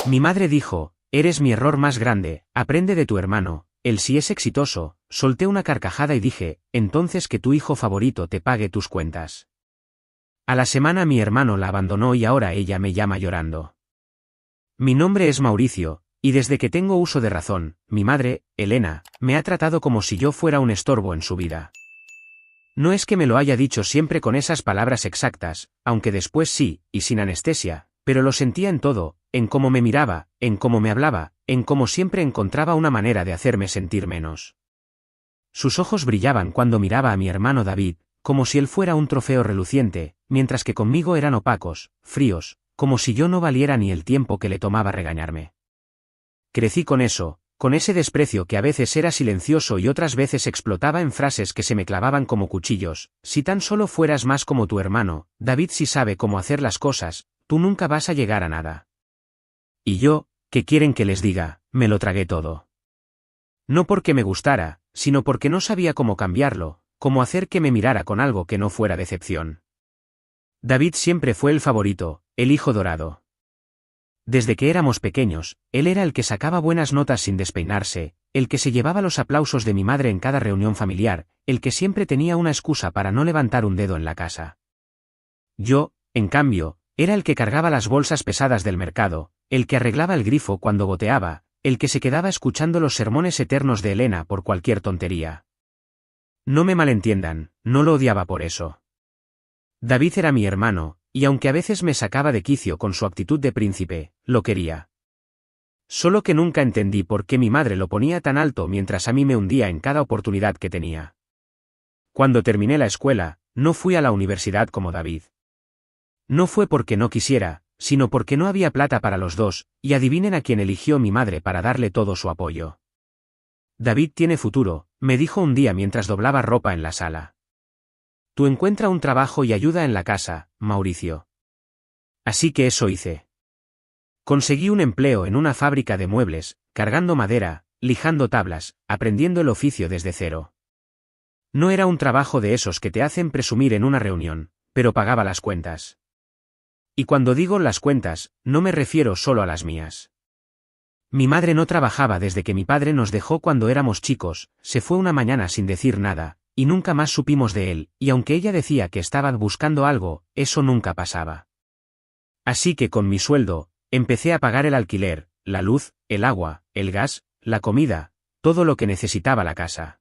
Mi madre dijo, eres mi error más grande, aprende de tu hermano, él sí es exitoso. Solté una carcajada y dije, entonces que tu hijo favorito te pague tus cuentas. A la semana mi hermano la abandonó y ahora ella me llama llorando. Mi nombre es Mauricio, y desde que tengo uso de razón, mi madre, Elena, me ha tratado como si yo fuera un estorbo en su vida. No es que me lo haya dicho siempre con esas palabras exactas, aunque después sí, y sin anestesia, pero lo sentía en todo, en cómo me miraba, en cómo me hablaba, en cómo siempre encontraba una manera de hacerme sentir menos. Sus ojos brillaban cuando miraba a mi hermano David, como si él fuera un trofeo reluciente, mientras que conmigo eran opacos, fríos, como si yo no valiera ni el tiempo que le tomaba regañarme. Crecí con eso, con ese desprecio que a veces era silencioso y otras veces explotaba en frases que se me clavaban como cuchillos. Si tan solo fueras más como tu hermano, David sí sabe cómo hacer las cosas, tú nunca vas a llegar a nada. Y yo, ¿qué quieren que les diga? Me lo tragué todo. No porque me gustara, sino porque no sabía cómo cambiarlo, cómo hacer que me mirara con algo que no fuera decepción. David siempre fue el favorito, el hijo dorado. Desde que éramos pequeños, él era el que sacaba buenas notas sin despeinarse, el que se llevaba los aplausos de mi madre en cada reunión familiar, el que siempre tenía una excusa para no levantar un dedo en la casa. Yo, en cambio, era el que cargaba las bolsas pesadas del mercado, el que arreglaba el grifo cuando goteaba, el que se quedaba escuchando los sermones eternos de Elena por cualquier tontería. No me malentiendan, no lo odiaba por eso. David era mi hermano, y aunque a veces me sacaba de quicio con su actitud de príncipe, lo quería. Solo que nunca entendí por qué mi madre lo ponía tan alto mientras a mí me hundía en cada oportunidad que tenía. Cuando terminé la escuela, no fui a la universidad como David. No fue porque no quisiera, sino porque no había plata para los dos, y adivinen a quién eligió mi madre para darle todo su apoyo. David tiene futuro, me dijo un día mientras doblaba ropa en la sala. Tú encuentra un trabajo y ayuda en la casa, Mauricio. Así que eso hice. Conseguí un empleo en una fábrica de muebles, cargando madera, lijando tablas, aprendiendo el oficio desde cero. No era un trabajo de esos que te hacen presumir en una reunión, pero pagaba las cuentas. Y cuando digo las cuentas, no me refiero solo a las mías. Mi madre no trabajaba desde que mi padre nos dejó cuando éramos chicos, se fue una mañana sin decir nada, y nunca más supimos de él, y aunque ella decía que estaba buscando algo, eso nunca pasaba. Así que con mi sueldo, empecé a pagar el alquiler, la luz, el agua, el gas, la comida, todo lo que necesitaba la casa.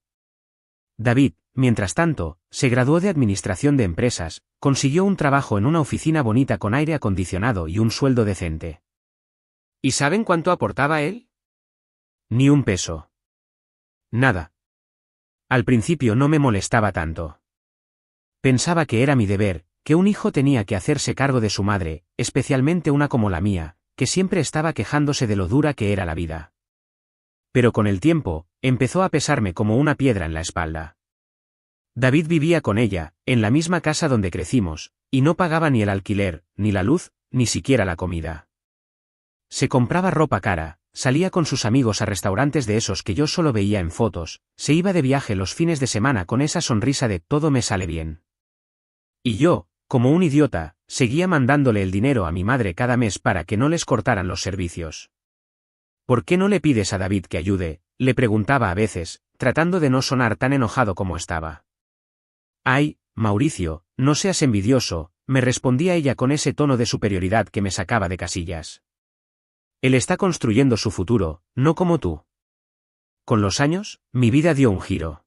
David, mientras tanto, se graduó de administración de empresas, consiguió un trabajo en una oficina bonita con aire acondicionado y un sueldo decente. ¿Y saben cuánto aportaba él? Ni un peso. Nada. Al principio no me molestaba tanto. Pensaba que era mi deber, que un hijo tenía que hacerse cargo de su madre, especialmente una como la mía, que siempre estaba quejándose de lo dura que era la vida. Pero con el tiempo, empezó a pesarme como una piedra en la espalda. David vivía con ella, en la misma casa donde crecimos, y no pagaba ni el alquiler, ni la luz, ni siquiera la comida. Se compraba ropa cara, salía con sus amigos a restaurantes de esos que yo solo veía en fotos, se iba de viaje los fines de semana con esa sonrisa de todo me sale bien. Y yo, como un idiota, seguía mandándole el dinero a mi madre cada mes para que no les cortaran los servicios. ¿Por qué no le pides a David que ayude?, le preguntaba a veces, tratando de no sonar tan enojado como estaba. Ay, Mauricio, no seas envidioso, me respondía ella con ese tono de superioridad que me sacaba de casillas. Él está construyendo su futuro, no como tú. Con los años, mi vida dio un giro.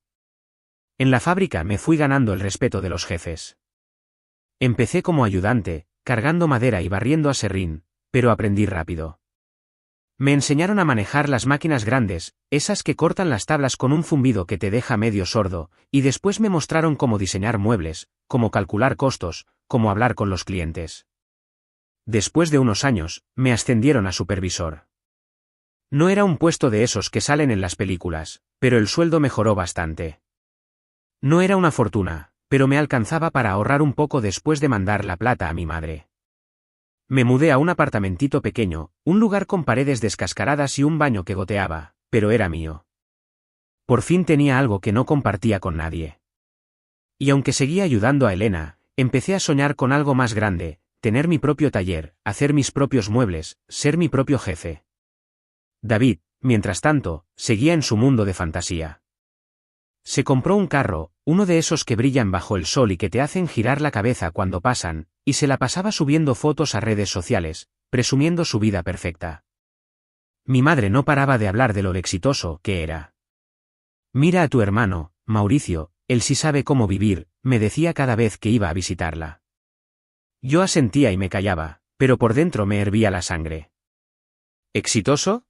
En la fábrica me fui ganando el respeto de los jefes. Empecé como ayudante, cargando madera y barriendo a serrín, pero aprendí rápido. Me enseñaron a manejar las máquinas grandes, esas que cortan las tablas con un zumbido que te deja medio sordo, y después me mostraron cómo diseñar muebles, cómo calcular costos, cómo hablar con los clientes. Después de unos años, me ascendieron a supervisor. No era un puesto de esos que salen en las películas, pero el sueldo mejoró bastante. No era una fortuna, pero me alcanzaba para ahorrar un poco después de mandar la plata a mi madre. Me mudé a un apartamentito pequeño, un lugar con paredes descascaradas y un baño que goteaba, pero era mío. Por fin tenía algo que no compartía con nadie. Y aunque seguía ayudando a Elena, empecé a soñar con algo más grande, tener mi propio taller, hacer mis propios muebles, ser mi propio jefe. David, mientras tanto, seguía en su mundo de fantasía. Se compró un carro, uno de esos que brillan bajo el sol y que te hacen girar la cabeza cuando pasan, y se la pasaba subiendo fotos a redes sociales, presumiendo su vida perfecta. Mi madre no paraba de hablar de lo exitoso que era. Mira a tu hermano, Mauricio, él sí sabe cómo vivir, me decía cada vez que iba a visitarla. Yo asentía y me callaba, pero por dentro me hervía la sangre. ¿Exitoso?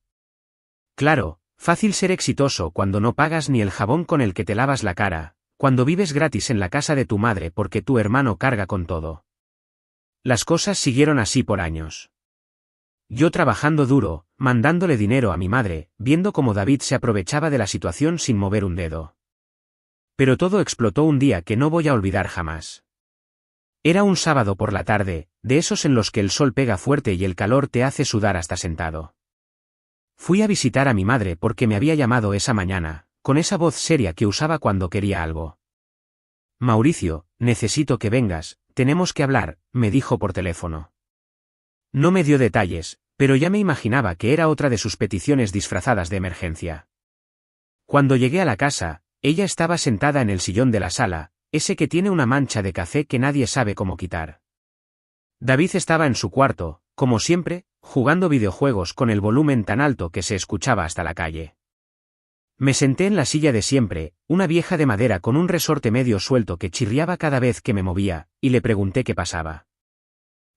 Claro, fácil ser exitoso cuando no pagas ni el jabón con el que te lavas la cara, cuando vives gratis en la casa de tu madre porque tu hermano carga con todo. Las cosas siguieron así por años. Yo trabajando duro, mandándole dinero a mi madre, viendo cómo David se aprovechaba de la situación sin mover un dedo. Pero todo explotó un día que no voy a olvidar jamás. Era un sábado por la tarde, de esos en los que el sol pega fuerte y el calor te hace sudar hasta sentado. Fui a visitar a mi madre porque me había llamado esa mañana, con esa voz seria que usaba cuando quería algo. Mauricio, necesito que vengas, tenemos que hablar, me dijo por teléfono. No me dio detalles, pero ya me imaginaba que era otra de sus peticiones disfrazadas de emergencia. Cuando llegué a la casa, ella estaba sentada en el sillón de la sala, ese que tiene una mancha de café que nadie sabe cómo quitar. David estaba en su cuarto, como siempre, jugando videojuegos con el volumen tan alto que se escuchaba hasta la calle. Me senté en la silla de siempre, una vieja de madera con un resorte medio suelto que chirriaba cada vez que me movía, y le pregunté qué pasaba.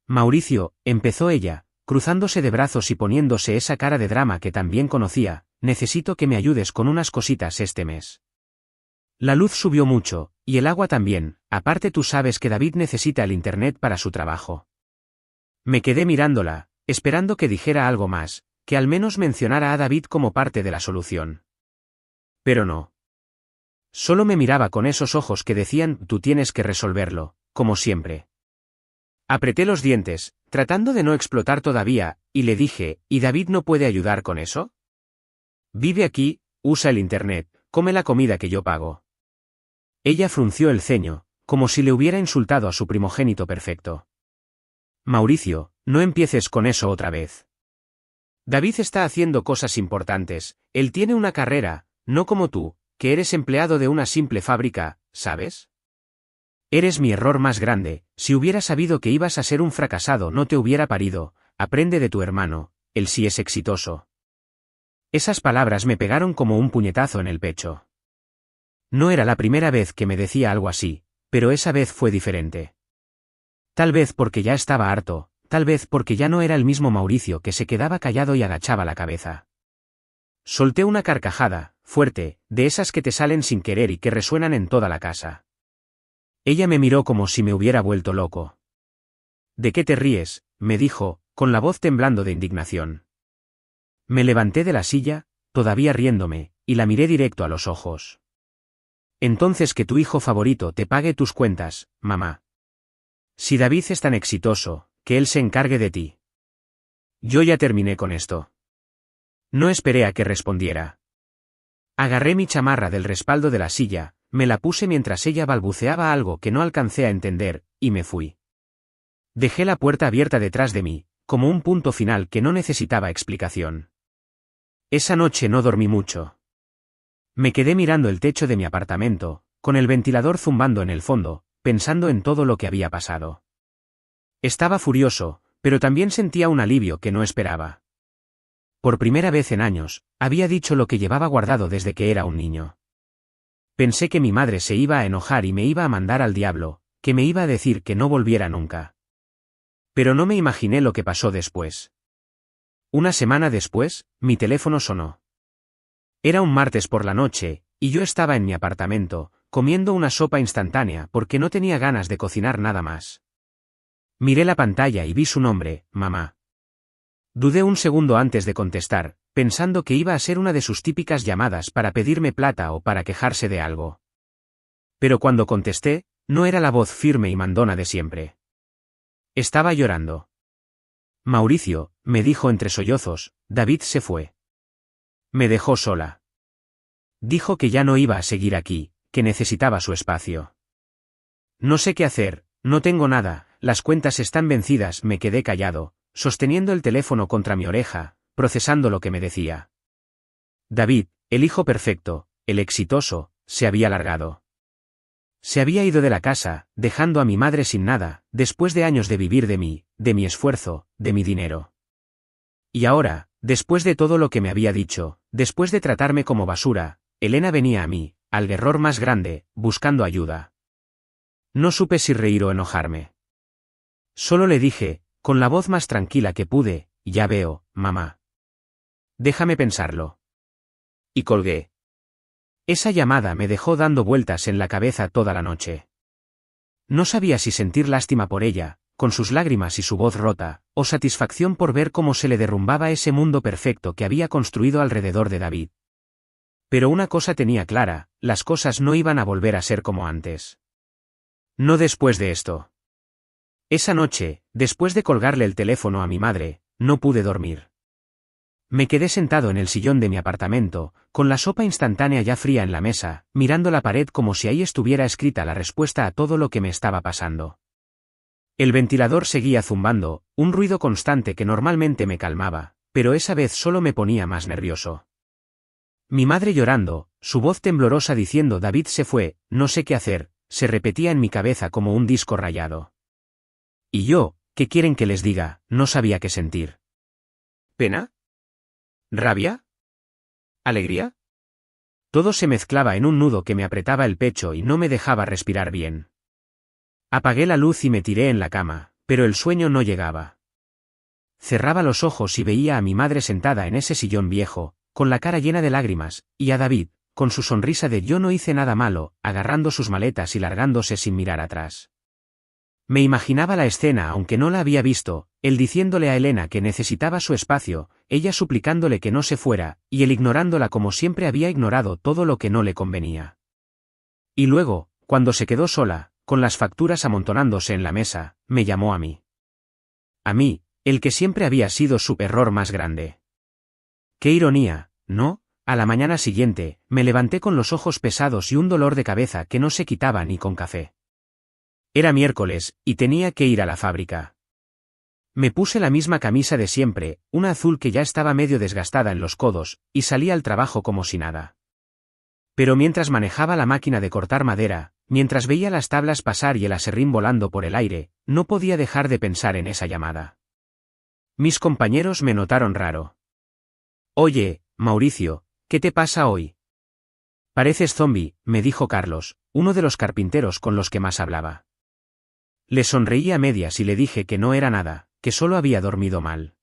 Mauricio, empezó ella, cruzándose de brazos y poniéndose esa cara de drama que también conocía, necesito que me ayudes con unas cositas este mes. La luz subió mucho, y el agua también, aparte tú sabes que David necesita el internet para su trabajo. Me quedé mirándola, esperando que dijera algo más, que al menos mencionara a David como parte de la solución. Pero no. Solo me miraba con esos ojos que decían tú tienes que resolverlo, como siempre. Apreté los dientes, tratando de no explotar todavía, y le dije, ¿y David no puede ayudar con eso? Vive aquí, usa el internet, come la comida que yo pago. Ella frunció el ceño, como si le hubiera insultado a su primogénito perfecto. Mauricio, no empieces con eso otra vez. David está haciendo cosas importantes, él tiene una carrera, no como tú, que eres empleado de una simple fábrica, ¿sabes? Eres mi error más grande, si hubiera sabido que ibas a ser un fracasado no te hubiera parido, aprende de tu hermano, él sí es exitoso. Esas palabras me pegaron como un puñetazo en el pecho. No era la primera vez que me decía algo así, pero esa vez fue diferente. Tal vez porque ya estaba harto, tal vez porque ya no era el mismo Mauricio que se quedaba callado y agachaba la cabeza. Solté una carcajada, fuerte, de esas que te salen sin querer y que resuenan en toda la casa. Ella me miró como si me hubiera vuelto loco. ¿De qué te ríes?, me dijo, con la voz temblando de indignación. Me levanté de la silla, todavía riéndome, y la miré directo a los ojos. Entonces que tu hijo favorito te pague tus cuentas, mamá. Si David es tan exitoso, que él se encargue de ti. Yo ya terminé con esto. No esperé a que respondiera. Agarré mi chamarra del respaldo de la silla, me la puse mientras ella balbuceaba algo que no alcancé a entender, y me fui. Dejé la puerta abierta detrás de mí, como un punto final que no necesitaba explicación. Esa noche no dormí mucho. Me quedé mirando el techo de mi apartamento, con el ventilador zumbando en el fondo, pensando en todo lo que había pasado. Estaba furioso, pero también sentía un alivio que no esperaba. Por primera vez en años, había dicho lo que llevaba guardado desde que era un niño. Pensé que mi madre se iba a enojar y me iba a mandar al diablo, que me iba a decir que no volviera nunca. Pero no me imaginé lo que pasó después. Una semana después, mi teléfono sonó. Era un martes por la noche, y yo estaba en mi apartamento, comiendo una sopa instantánea porque no tenía ganas de cocinar nada más. Miré la pantalla y vi su nombre, mamá. Dudé un segundo antes de contestar, pensando que iba a ser una de sus típicas llamadas para pedirme plata o para quejarse de algo. Pero cuando contesté, no era la voz firme y mandona de siempre. Estaba llorando. Mauricio, me dijo entre sollozos, David se fue. Me dejó sola. Dijo que ya no iba a seguir aquí, que necesitaba su espacio. No sé qué hacer, no tengo nada, las cuentas están vencidas. Me quedé callado, sosteniendo el teléfono contra mi oreja, procesando lo que me decía. David, el hijo perfecto, el exitoso, se había largado. Se había ido de la casa, dejando a mi madre sin nada, después de años de vivir de mi esfuerzo, de mi dinero. Y ahora, después de todo lo que me había dicho, después de tratarme como basura, Elena venía a mí, al error más grande, buscando ayuda. No supe si reír o enojarme. Solo le dije, con la voz más tranquila que pude, ya veo, mamá. Déjame pensarlo. Y colgué. Esa llamada me dejó dando vueltas en la cabeza toda la noche. No sabía si sentir lástima por ella, con sus lágrimas y su voz rota, o satisfacción por ver cómo se le derrumbaba ese mundo perfecto que había construido alrededor de David. Pero una cosa tenía clara, las cosas no iban a volver a ser como antes. No después de esto. Esa noche, después de colgarle el teléfono a mi madre, no pude dormir. Me quedé sentado en el sillón de mi apartamento, con la sopa instantánea ya fría en la mesa, mirando la pared como si ahí estuviera escrita la respuesta a todo lo que me estaba pasando. El ventilador seguía zumbando, un ruido constante que normalmente me calmaba, pero esa vez solo me ponía más nervioso. Mi madre llorando, su voz temblorosa diciendo David se fue, no sé qué hacer, se repetía en mi cabeza como un disco rayado. Y yo, ¿qué quieren que les diga? No sabía qué sentir. ¿Pena? ¿Rabia? ¿Alegría? Todo se mezclaba en un nudo que me apretaba el pecho y no me dejaba respirar bien. Apagué la luz y me tiré en la cama, pero el sueño no llegaba. Cerraba los ojos y veía a mi madre sentada en ese sillón viejo, con la cara llena de lágrimas, y a David, con su sonrisa de yo no hice nada malo, agarrando sus maletas y largándose sin mirar atrás. Me imaginaba la escena aunque no la había visto, él diciéndole a Elena que necesitaba su espacio, ella suplicándole que no se fuera, y él ignorándola como siempre había ignorado todo lo que no le convenía. Y luego, cuando se quedó sola, con las facturas amontonándose en la mesa, me llamó a mí. A mí, el que siempre había sido su error más grande. Qué ironía, ¿no? A la mañana siguiente, me levanté con los ojos pesados y un dolor de cabeza que no se quitaba ni con café. Era miércoles, y tenía que ir a la fábrica. Me puse la misma camisa de siempre, una azul que ya estaba medio desgastada en los codos, y salí al trabajo como si nada. Pero mientras manejaba la máquina de cortar madera, mientras veía las tablas pasar y el aserrín volando por el aire, no podía dejar de pensar en esa llamada. Mis compañeros me notaron raro. Oye, Mauricio, ¿qué te pasa hoy? Pareces zombi, me dijo Carlos, uno de los carpinteros con los que más hablaba. Le sonreí a medias y le dije que no era nada, que solo había dormido mal.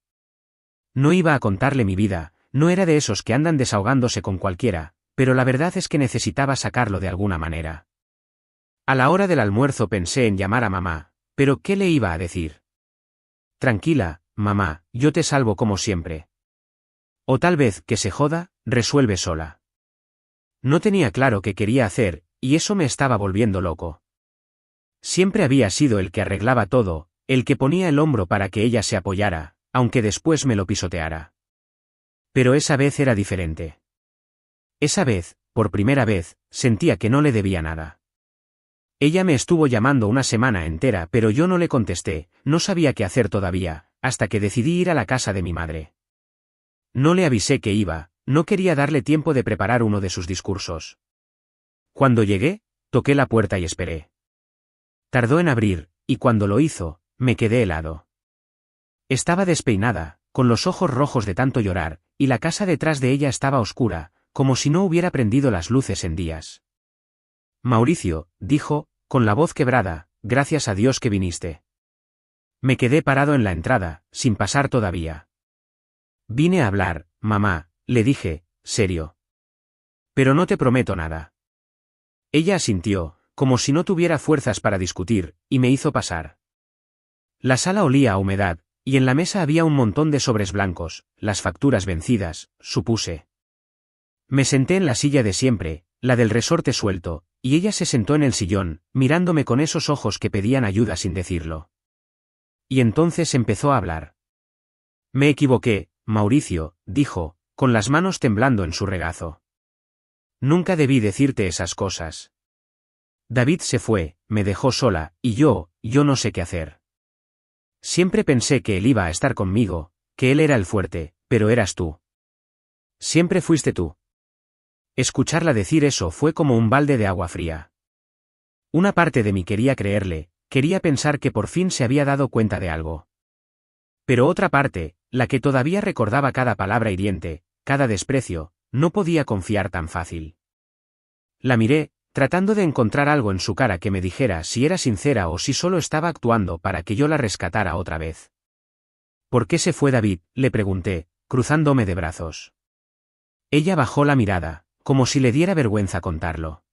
No iba a contarle mi vida, no era de esos que andan desahogándose con cualquiera, pero la verdad es que necesitaba sacarlo de alguna manera. A la hora del almuerzo pensé en llamar a mamá, pero ¿qué le iba a decir? Tranquila, mamá, yo te salvo como siempre. O tal vez, que se joda, resuelve sola. No tenía claro qué quería hacer, y eso me estaba volviendo loco. Siempre había sido el que arreglaba todo, el que ponía el hombro para que ella se apoyara, aunque después me lo pisoteara. Pero esa vez era diferente. Esa vez, por primera vez, sentía que no le debía nada. Ella me estuvo llamando una semana entera pero yo no le contesté, no sabía qué hacer todavía, hasta que decidí ir a la casa de mi madre. No le avisé que iba, no quería darle tiempo de preparar uno de sus discursos. Cuando llegué, toqué la puerta y esperé. Tardó en abrir, y cuando lo hizo, me quedé helado. Estaba despeinada, con los ojos rojos de tanto llorar, y la casa detrás de ella estaba oscura, como si no hubiera prendido las luces en días. Mauricio, dijo, con la voz quebrada, gracias a Dios que viniste. Me quedé parado en la entrada, sin pasar todavía. Vine a hablar, mamá, le dije, serio. Pero no te prometo nada. Ella asintió, como si no tuviera fuerzas para discutir, y me hizo pasar. La sala olía a humedad, y en la mesa había un montón de sobres blancos, las facturas vencidas, supuse. Me senté en la silla de siempre, la del resorte suelto, y ella se sentó en el sillón, mirándome con esos ojos que pedían ayuda sin decirlo. Y entonces empezó a hablar. Me equivoqué, Mauricio, dijo, con las manos temblando en su regazo. Nunca debí decirte esas cosas. David se fue, me dejó sola, y yo no sé qué hacer. Siempre pensé que él iba a estar conmigo, que él era el fuerte, pero eras tú. Siempre fuiste tú. Escucharla decir eso fue como un balde de agua fría. Una parte de mí quería creerle, quería pensar que por fin se había dado cuenta de algo. Pero otra parte, la que todavía recordaba cada palabra hiriente, cada desprecio, no podía confiar tan fácil. La miré, tratando de encontrar algo en su cara que me dijera si era sincera o si solo estaba actuando para que yo la rescatara otra vez. ¿Por qué se fue David?, le pregunté, cruzándome de brazos. Ella bajó la mirada, como si le diera vergüenza contarlo.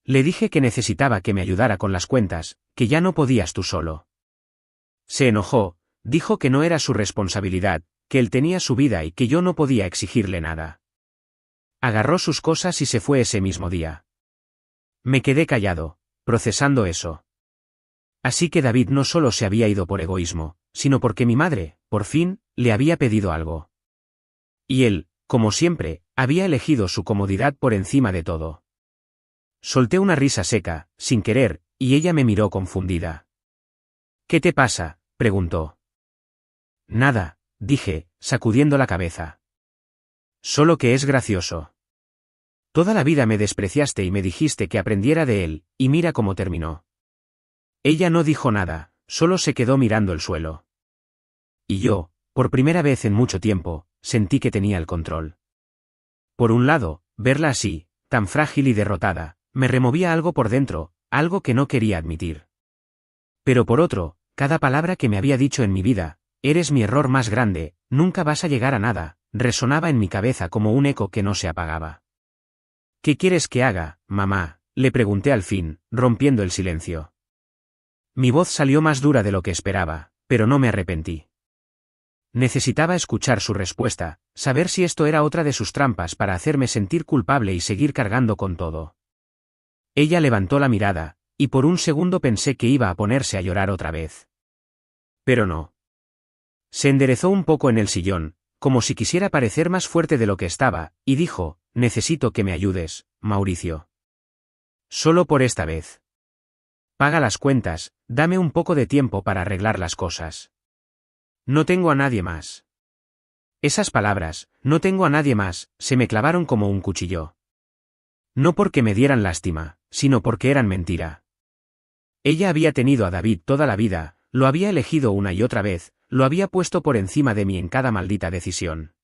Le dije que necesitaba que me ayudara con las cuentas, que ya no podías tú solo. Se enojó, dijo que no era su responsabilidad, que él tenía su vida y que yo no podía exigirle nada. Agarró sus cosas y se fue ese mismo día. Me quedé callado, procesando eso. Así que David no solo se había ido por egoísmo, sino porque mi madre, por fin, le había pedido algo. Y él, como siempre, había elegido su comodidad por encima de todo. Solté una risa seca, sin querer, y ella me miró confundida. ¿Qué te pasa?, preguntó. Nada, dije, sacudiendo la cabeza. Solo que es gracioso. Toda la vida me despreciaste y me dijiste que aprendiera de él, y mira cómo terminó. Ella no dijo nada, solo se quedó mirando el suelo. Y yo, por primera vez en mucho tiempo, sentí que tenía el control. Por un lado, verla así, tan frágil y derrotada, me removía algo por dentro, algo que no quería admitir. Pero por otro, cada palabra que me había dicho en mi vida, eres mi error más grande, nunca vas a llegar a nada, resonaba en mi cabeza como un eco que no se apagaba. ¿Qué quieres que haga, mamá?, le pregunté al fin, rompiendo el silencio. Mi voz salió más dura de lo que esperaba, pero no me arrepentí. Necesitaba escuchar su respuesta, saber si esto era otra de sus trampas para hacerme sentir culpable y seguir cargando con todo. Ella levantó la mirada, y por un segundo pensé que iba a ponerse a llorar otra vez. Pero no. Se enderezó un poco en el sillón, como si quisiera parecer más fuerte de lo que estaba, y dijo, necesito que me ayudes, Mauricio. Solo por esta vez. Paga las cuentas, dame un poco de tiempo para arreglar las cosas. No tengo a nadie más. Esas palabras, no tengo a nadie más, se me clavaron como un cuchillo. No porque me dieran lástima, sino porque eran mentira. Ella había tenido a David toda la vida, lo había elegido una y otra vez, lo había puesto por encima de mí en cada maldita decisión.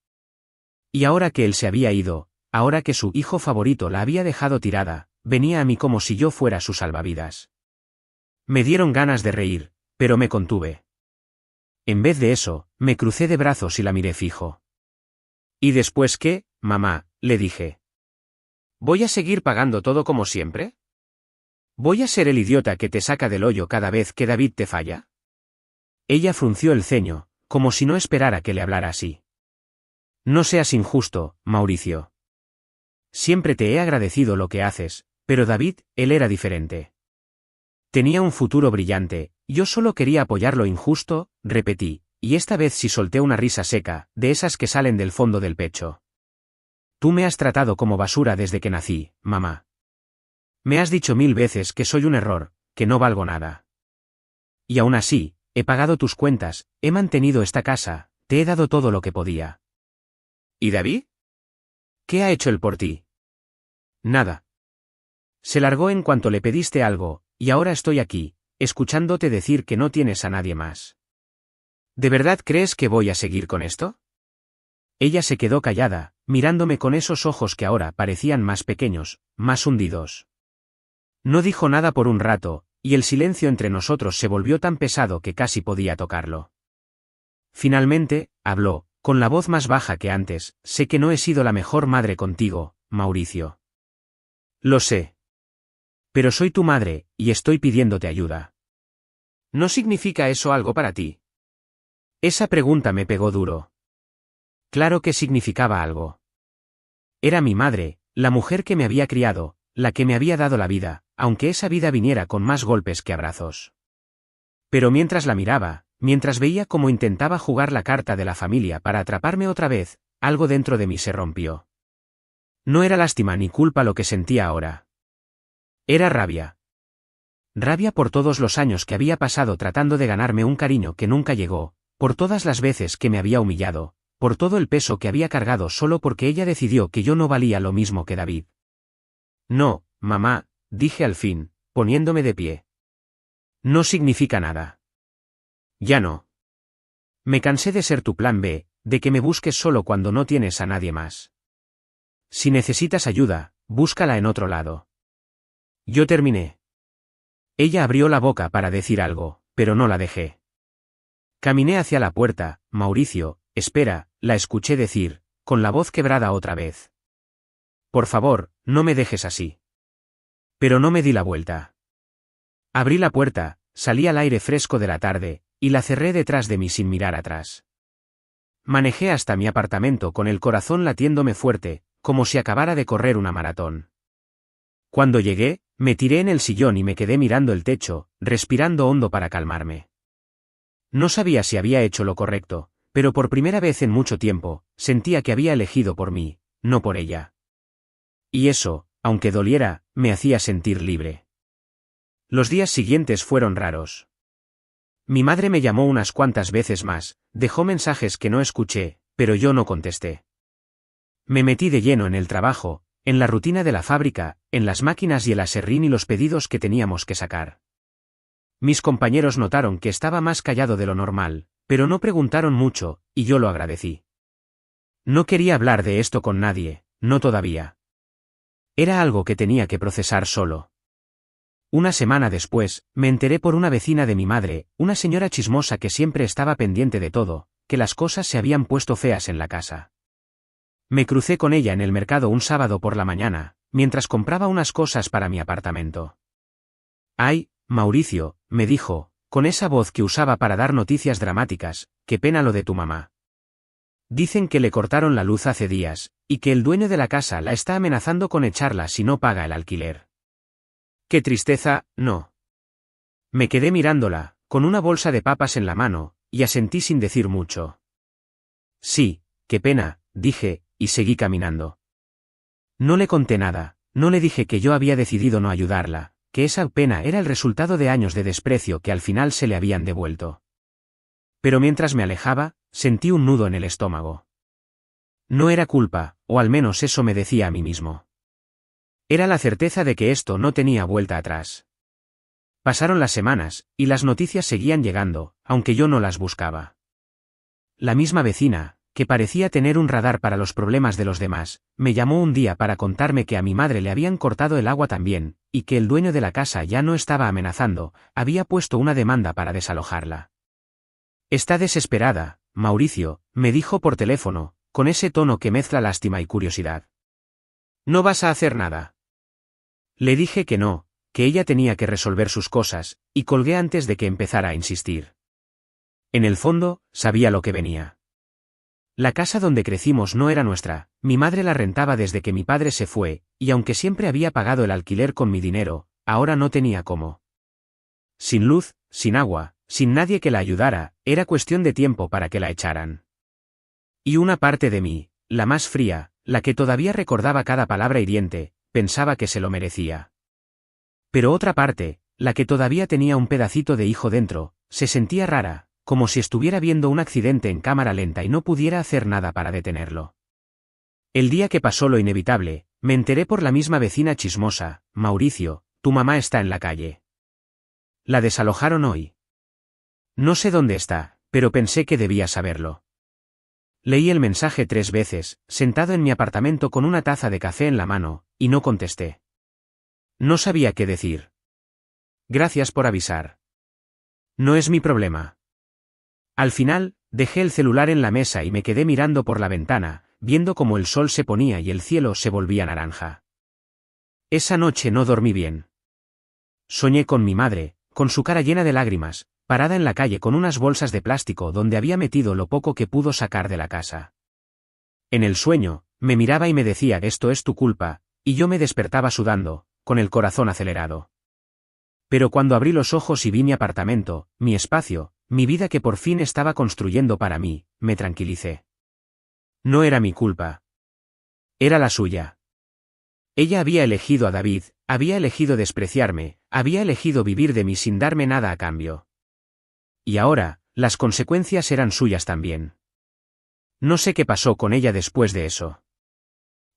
Y ahora que él se había ido, ahora que su hijo favorito la había dejado tirada, venía a mí como si yo fuera su salvavidas. Me dieron ganas de reír, pero me contuve. En vez de eso, me crucé de brazos y la miré fijo. ¿Y después qué, mamá?, le dije. ¿Voy a seguir pagando todo como siempre? ¿Voy a ser el idiota que te saca del hoyo cada vez que David te falla? Ella frunció el ceño, como si no esperara que le hablara así. No seas injusto, Mauricio. Siempre te he agradecido lo que haces, pero David, él era diferente. Tenía un futuro brillante, yo solo quería apoyar lo injusto, repetí, y esta vez sí solté una risa seca, de esas que salen del fondo del pecho. Tú me has tratado como basura desde que nací, mamá. Me has dicho 1000 veces que soy un error, que no valgo nada. Y aún así, he pagado tus cuentas, he mantenido esta casa, te he dado todo lo que podía. ¿Y David? ¿Qué ha hecho él por ti? Nada. Se largó en cuanto le pediste algo, y ahora estoy aquí, escuchándote decir que no tienes a nadie más. ¿De verdad crees que voy a seguir con esto? Ella se quedó callada, mirándome con esos ojos que ahora parecían más pequeños, más hundidos. No dijo nada por un rato, y el silencio entre nosotros se volvió tan pesado que casi podía tocarlo. Finalmente, habló, con la voz más baja que antes, sé que no he sido la mejor madre contigo, Mauricio. Lo sé. Pero soy tu madre, y estoy pidiéndote ayuda. ¿No significa eso algo para ti? Esa pregunta me pegó duro. Claro que significaba algo. Era mi madre, la mujer que me había criado, la que me había dado la vida, aunque esa vida viniera con más golpes que abrazos. Pero mientras la miraba, mientras veía cómo intentaba jugar la carta de la familia para atraparme otra vez, algo dentro de mí se rompió. No era lástima ni culpa lo que sentía ahora. Era rabia. rabia por todos los años que había pasado tratando de ganarme un cariño que nunca llegó, por todas las veces que me había humillado, por todo el peso que había cargado solo porque ella decidió que yo no valía lo mismo que David. No, mamá, dije al fin, poniéndome de pie. No significa nada. Ya no. Me cansé de ser tu plan B, de que me busques solo cuando no tienes a nadie más. Si necesitas ayuda, búscala en otro lado. Yo terminé. Ella abrió la boca para decir algo, pero no la dejé. Caminé hacia la puerta. Mauricio, espera, la escuché decir, con la voz quebrada otra vez. Por favor, no me dejes así. Pero no me di la vuelta. Abrí la puerta, salí al aire fresco de la tarde, y la cerré detrás de mí sin mirar atrás. Manejé hasta mi apartamento con el corazón latiéndome fuerte, como si acabara de correr una maratón. Cuando llegué, me tiré en el sillón y me quedé mirando el techo, respirando hondo para calmarme. No sabía si había hecho lo correcto, pero por primera vez en mucho tiempo, sentía que había elegido por mí, no por ella. Y eso, aunque doliera, me hacía sentir libre. Los días siguientes fueron raros. Mi madre me llamó unas cuantas veces más, dejó mensajes que no escuché, pero yo no contesté. Me metí de lleno en el trabajo, en la rutina de la fábrica, en las máquinas y el aserrín y los pedidos que teníamos que sacar. Mis compañeros notaron que estaba más callado de lo normal, pero no preguntaron mucho, y yo lo agradecí. No quería hablar de esto con nadie, no todavía. Era algo que tenía que procesar solo. Una semana después, me enteré por una vecina de mi madre, una señora chismosa que siempre estaba pendiente de todo, que las cosas se habían puesto feas en la casa. Me crucé con ella en el mercado un sábado por la mañana, mientras compraba unas cosas para mi apartamento. «Ay, Mauricio», me dijo, con esa voz que usaba para dar noticias dramáticas, «qué pena lo de tu mamá. Dicen que le cortaron la luz hace días, y que el dueño de la casa la está amenazando con echarla si no paga el alquiler». «Qué tristeza, ¿no?». Me quedé mirándola, con una bolsa de papas en la mano, y asentí sin decir mucho. «Sí, qué pena», dije, y seguí caminando. No le conté nada, no le dije que yo había decidido no ayudarla, que esa pena era el resultado de años de desprecio que al final se le habían devuelto. Pero mientras me alejaba, sentí un nudo en el estómago. No era culpa, o al menos eso me decía a mí mismo. Era la certeza de que esto no tenía vuelta atrás. Pasaron las semanas, y las noticias seguían llegando, aunque yo no las buscaba. La misma vecina, que parecía tener un radar para los problemas de los demás, me llamó un día para contarme que a mi madre le habían cortado el agua también, y que el dueño de la casa ya no estaba amenazando, había puesto una demanda para desalojarla. «Está desesperada, Mauricio», me dijo por teléfono, con ese tono que mezcla lástima y curiosidad. «¿No vas a hacer nada?». Le dije que no, que ella tenía que resolver sus cosas, y colgué antes de que empezara a insistir. En el fondo, sabía lo que venía. La casa donde crecimos no era nuestra, mi madre la rentaba desde que mi padre se fue, y aunque siempre había pagado el alquiler con mi dinero, ahora no tenía cómo. Sin luz, sin agua, sin nadie que la ayudara, era cuestión de tiempo para que la echaran. Y una parte de mí, la más fría, la que todavía recordaba cada palabra hiriente, pensaba que se lo merecía. Pero otra parte, la que todavía tenía un pedacito de hijo dentro, se sentía rara, como si estuviera viendo un accidente en cámara lenta y no pudiera hacer nada para detenerlo. El día que pasó lo inevitable, me enteré por la misma vecina chismosa: «Mauricio, tu mamá está en la calle. La desalojaron hoy». No sé dónde está, pero pensé que debía saberlo. Leí el mensaje 3 veces, sentado en mi apartamento con una taza de café en la mano, y no contesté. No sabía qué decir. «Gracias por avisar. No es mi problema». Al final, dejé el celular en la mesa y me quedé mirando por la ventana, viendo cómo el sol se ponía y el cielo se volvía naranja. Esa noche no dormí bien. Soñé con mi madre, con su cara llena de lágrimas, parada en la calle con unas bolsas de plástico donde había metido lo poco que pudo sacar de la casa. En el sueño, me miraba y me decía: «Esto es tu culpa», y yo me despertaba sudando, con el corazón acelerado. Pero cuando abrí los ojos y vi mi apartamento, mi espacio, mi vida que por fin estaba construyendo para mí, me tranquilicé. No era mi culpa. Era la suya. Ella había elegido a David, había elegido despreciarme, Había elegido vivir de mí sin darme nada a cambio. Y ahora, las consecuencias eran suyas también. No sé qué pasó con ella después de eso.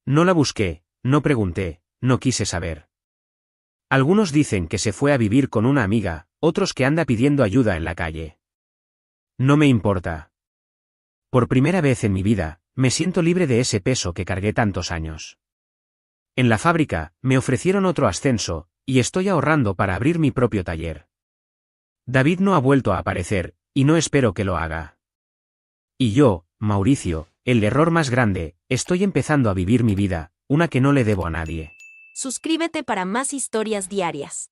No la busqué, no pregunté, no quise saber. Algunos dicen que se fue a vivir con una amiga, otros que anda pidiendo ayuda en la calle. No me importa. Por primera vez en mi vida, me siento libre de ese peso que cargué tantos años. En la fábrica, me ofrecieron otro ascenso, y estoy ahorrando para abrir mi propio taller. David no ha vuelto a aparecer, y no espero que lo haga. Y yo, Mauricio, el error más grande, estoy empezando a vivir mi vida, una que no le debo a nadie. Suscríbete para más historias diarias.